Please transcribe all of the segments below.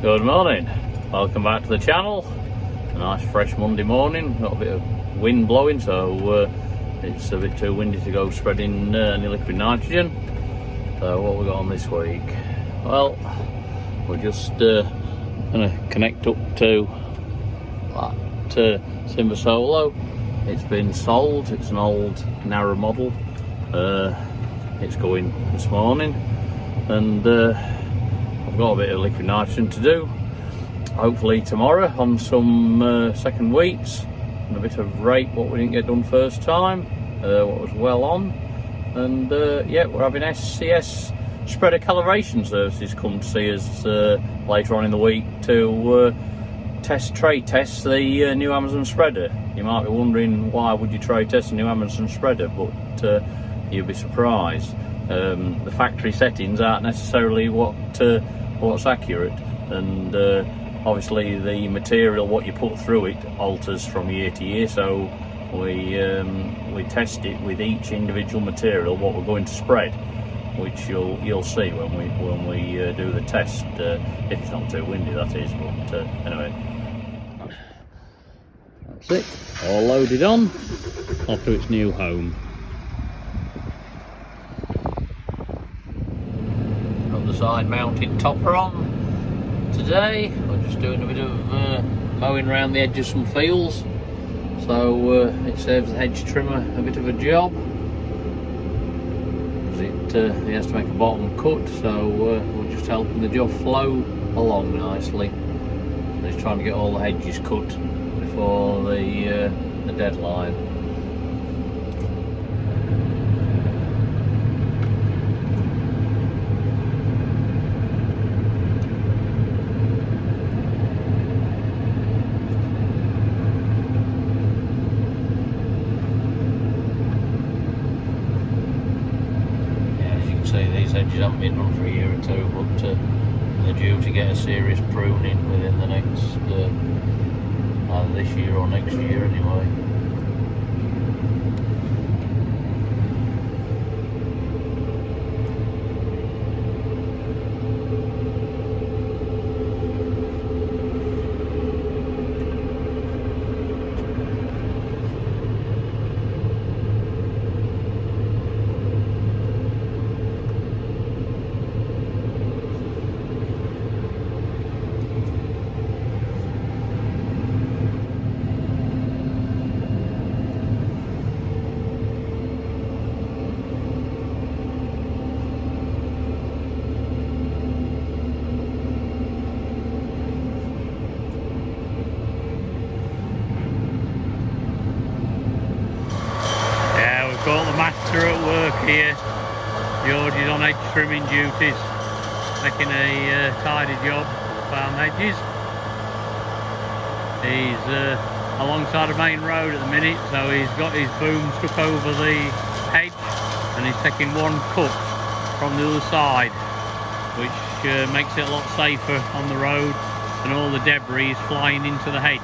Good morning, welcome back to the channel. A nice fresh Monday morning, got a bit of wind blowing, so it's a bit too windy to go spreading any liquid nitrogen. So what we got on this week? Well, we're just going to connect up to that Simba Solo. It's been sold, it's an old narrow model. It's going this morning, and I've got a bit of liquid nitrogen to do. Hopefully tomorrow on some second wheats and a bit of rape what we didn't get done first time, what was well on. And yeah, we're having SCS spreader calibration services come to see us later on in the week to trade test the new Amazon spreader. You might be wondering, why would you trade test a new Amazon spreader, but you'll be surprised. The factory settings aren't necessarily what's accurate, and obviously the material what you put through it alters from year to year, so we test it with each individual material what we're going to spread, which you'll see when we do the test, if it's not too windy, that is. But anyway, that's it, all loaded on, off to its new home. Got the side mounted topper on today. We're just doing a bit of mowing around the edge of some fields, so it saves the hedge trimmer a bit of a job. He has to make a bottom cut, so we're just helping the job flow along nicely. So he's trying to get all the hedges cut before the deadline. These hedges haven't been run for a year or two, but they're due to get a serious pruning within the next either this year or next year anyway. Got the master at work here. George is on edge trimming duties, making a tidy job of farm hedges. He's alongside a main road at the minute, so he's got his boom stuck over the hedge and he's taking one cut from the other side, which makes it a lot safer on the road, and all the debris is flying into the hedge.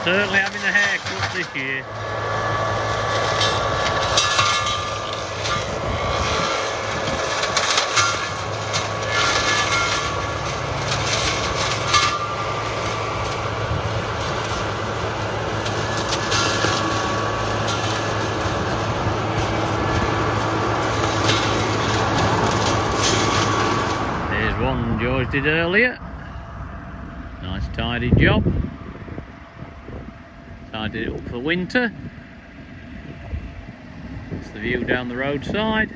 Certainly having a haircut this year. There's one George did earlier. Nice tidy job. I did it up for winter. That's the view down the roadside.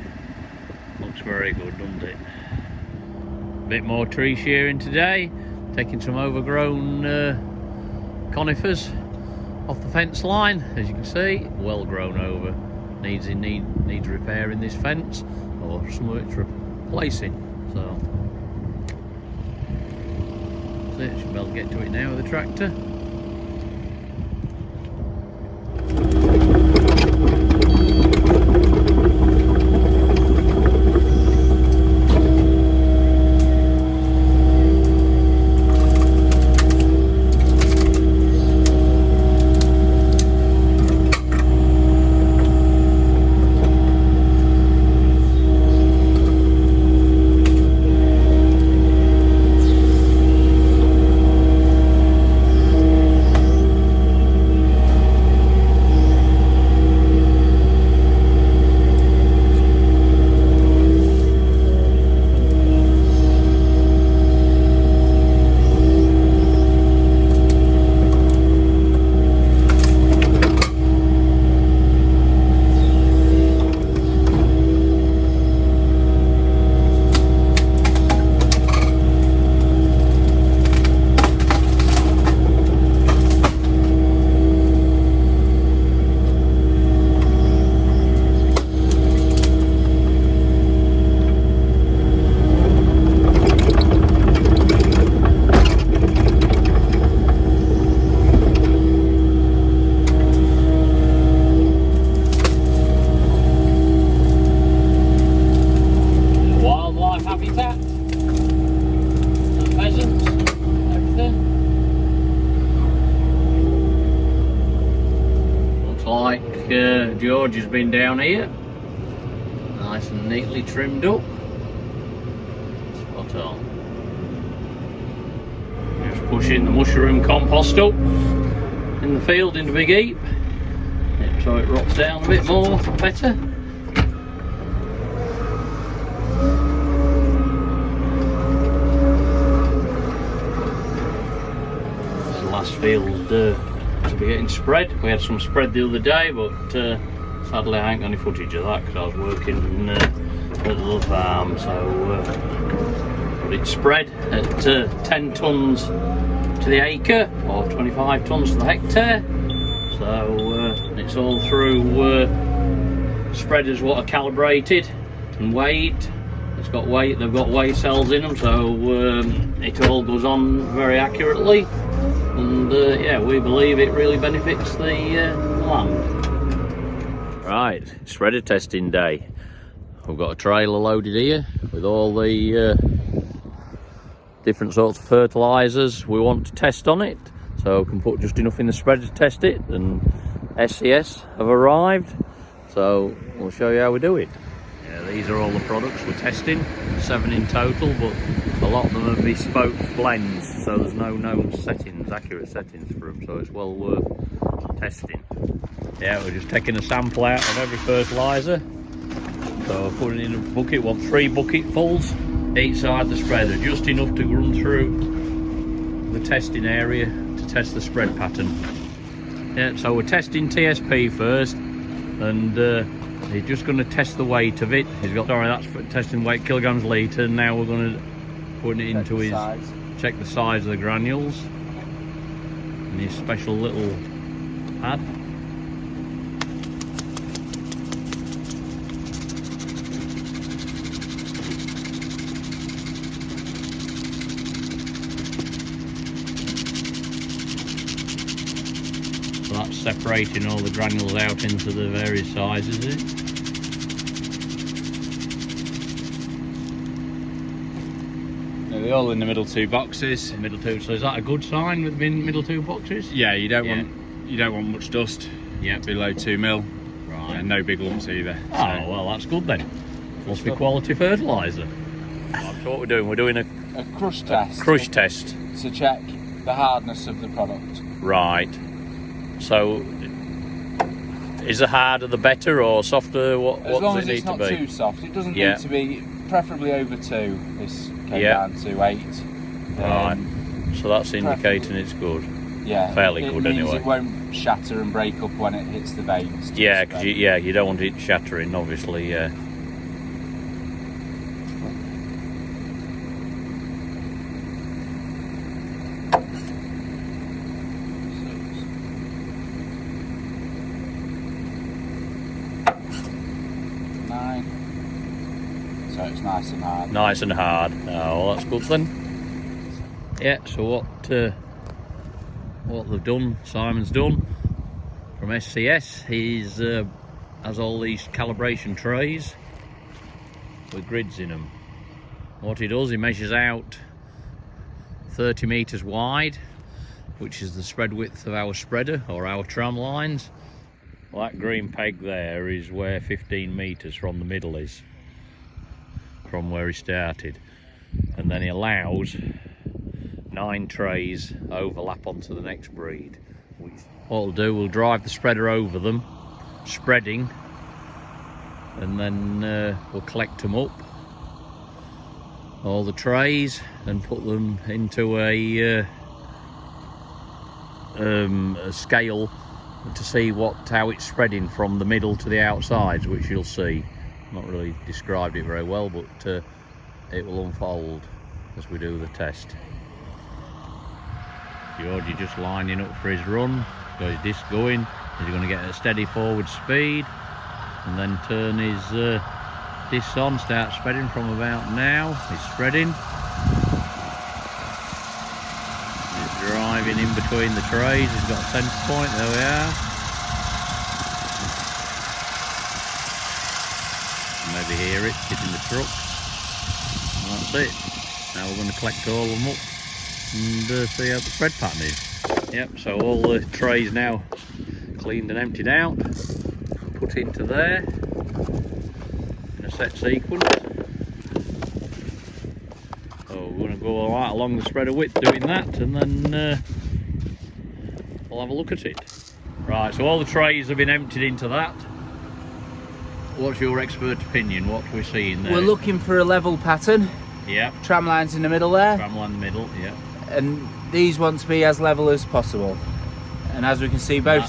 Looks very good, doesn't it? A bit more tree shearing today, taking some overgrown conifers off the fence line. As you can see, well grown over. Needs repairing this fence, or some of it's replacing. So that's it. Should be able to get to it now with the tractor. George has been down here, nice and neatly trimmed up, spot on. Just pushing the mushroom compost up in the field in the big heap, so it rots down a bit more, better. This is the last field to be getting spread. We had some spread the other day, but sadly I ain't got any footage of that because I was working at the other farm. So but it's spread at 10 tonnes to the acre or 25 tonnes to the hectare. So it's all through spreaders what are calibrated and weighed. It's got weight, they've got weigh cells in them, so it all goes on very accurately. And yeah, we believe it really benefits the land. Right, spreader testing day. We've got a trailer loaded here with all the different sorts of fertilisers we want to test on it. So we can put just enough in the spreader to test it, and SCS have arrived. So we'll show you how we do it. Yeah, these are all the products we're testing, 7 in total, but a lot of them are bespoke blends, so there's no known settings, accurate settings for them, so it's well worth testing. Yeah, we're just taking a sample out of every fertiliser. So we're putting in a bucket, want 3 bucketfuls each side of the spreader, just enough to run through the testing area to test the spread pattern. Yeah, so we're testing TSP first, and he's just going to test the weight of it. He's got, sorry, that's for testing weight, kilograms litre. Now we're going to put it into his, check the size of the granules in his special little pad. So that's separating all the granules out into the various sizes. They're all in the middle 2 boxes. Middle 2. So is that a good sign with being middle 2 boxes? Yeah, you don't want much dust. Yeah, below 2 mil. Right. And no big lumps either. Oh, so well, that's good then. Must be quality fertiliser. So what we're doing? We're doing a crush test. Crush test to check the hardness of the product. Right. So, is the harder the better, or softer? What as long does as it it's need not to be? too soft. It doesn't need to be, preferably over 2. This came down to 8. Right. So that's indicating it's good. Yeah. Fairly good means anyway. It won't shatter and break up when it hits the veins. Yeah, because you don't want it shattering, obviously. Yeah. So it's nice and hard. Nice and hard. Oh, well, that's good then. Yeah, so what they've done, Simon's done from SCS, he's has all these calibration trays with grids in them. What he does, he measures out 30 metres wide, which is the spread width of our spreader or our tram lines. Well, that green peg there is where 15 metres from the middle is, from where he started. And then he allows 9 trays overlap onto the next breed. What we'll do, we'll drive the spreader over them, spreading, and then we'll collect them up, all the trays, and put them into a scale to see how it's spreading from the middle to the outsides, which you'll see. Not really described it very well, but it will unfold as we do the test. George is just lining up for his run, got his disc going. He's going to get a steady forward speed and then turn his disc on, start spreading from about now. He's spreading. He's driving in between the trays. He's got a centre point, there we are. Maybe hear it hitting the truck. And that's it. Now we're going to collect all of them up and see how the spread pattern is. Yep, so all the trays now cleaned and emptied out, put into there in a set sequence. So we're going to go right along the spreader width doing that, and then we'll have a look at it. Right, so all the trays have been emptied into that. What's your expert opinion? What are we seeing there? We're looking for a level pattern. Yeah. Tram lines in the middle there. Tram line in the middle, yeah. And these want to be as level as possible. And as we can see, both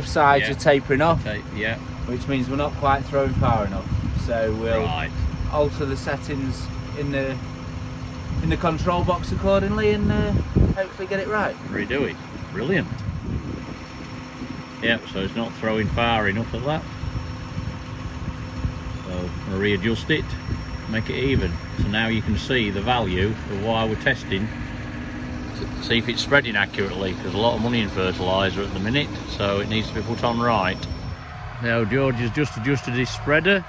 sides are tapering off, yeah, which means we're not quite throwing far enough. So we'll alter the settings in the control box accordingly, and hopefully get it right. Redo it. Brilliant. Yep, so it's not throwing far enough of that. So we'll readjust it, make it even. So now you can see the value of why we're testing. See if it's spreading accurately, because a lot of money in fertiliser at the minute, so it needs to be put on right. Now George has just adjusted his spreader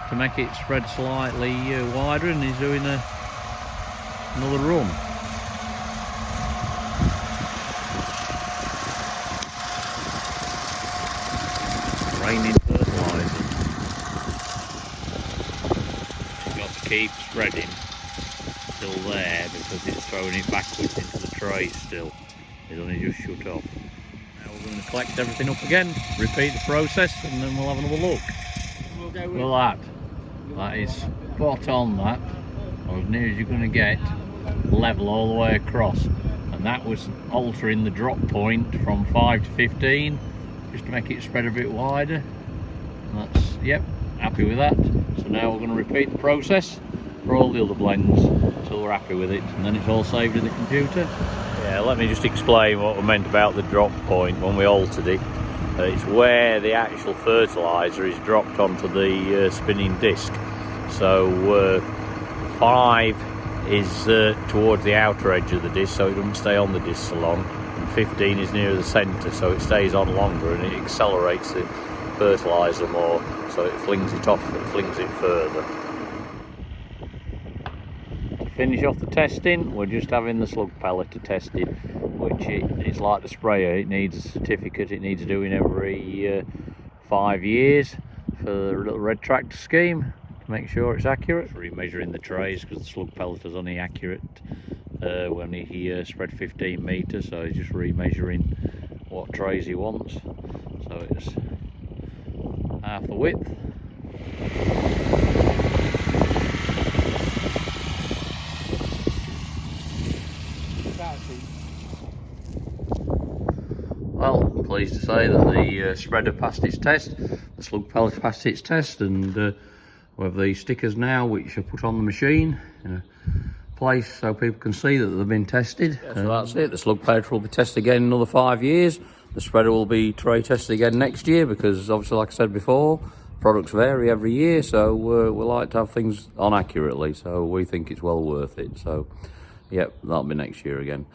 to make it spread slightly wider, and he's doing another run. Raining fertiliser. You've got to keep spreading still there, because it's throwing it backwards into the tray still. It's only just shut off. Now we're going to collect everything up again, repeat the process, and then we'll have another look. We'll go with Well, that is spot on, that, or as near as you're going to get, level all the way across. And that was altering the drop point from 5 to 15, just to make it spread a bit wider. And that's, yep, happy with that. So now we're going to repeat the process for all the other blends until we're happy with it, and then it's all saved in the computer. Yeah, let me just explain what we meant about the drop point when we altered it. It's where the actual fertiliser is dropped onto the spinning disc. So 5 is towards the outer edge of the disc, so it doesn't stay on the disc so long, and 15 is near the centre, so it stays on longer and it accelerates the fertiliser more, so it flings it off and flings it further. Finish off the testing, we're just having the slug pelleter tested, which it's like the sprayer. It needs a certificate, it needs doing every 5 years for the little red tractor scheme to make sure it's accurate. Remeasuring the trays, because the slug pelleter's only accurate when he spread 15 metres, so he's just remeasuring what trays he wants. So it's half the width. Well, I'm pleased to say that the spreader passed its test, the slug pellet passed its test, and we have the stickers now which are put on the machine in a place so people can see that they've been tested. Yeah, so that's it, the slug pellet will be tested again in another 5 years. The spreader will be tray tested again next year, because obviously, like I said before, products vary every year, so we like to have things on accurately, so we think it's well worth it. So yep, that'll be next year again.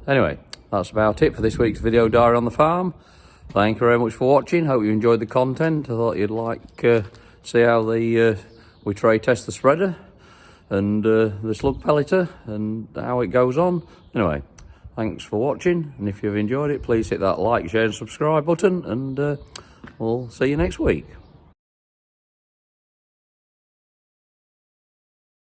Anyway, that's about it for this week's video diary on the farm. Thank you very much for watching. Hope you enjoyed the content. I thought you'd like see how we tray test the spreader and the slug pelleter and how it goes on. Anyway, thanks for watching, and if you've enjoyed it, please hit that like, share and subscribe button, and we'll see you next week.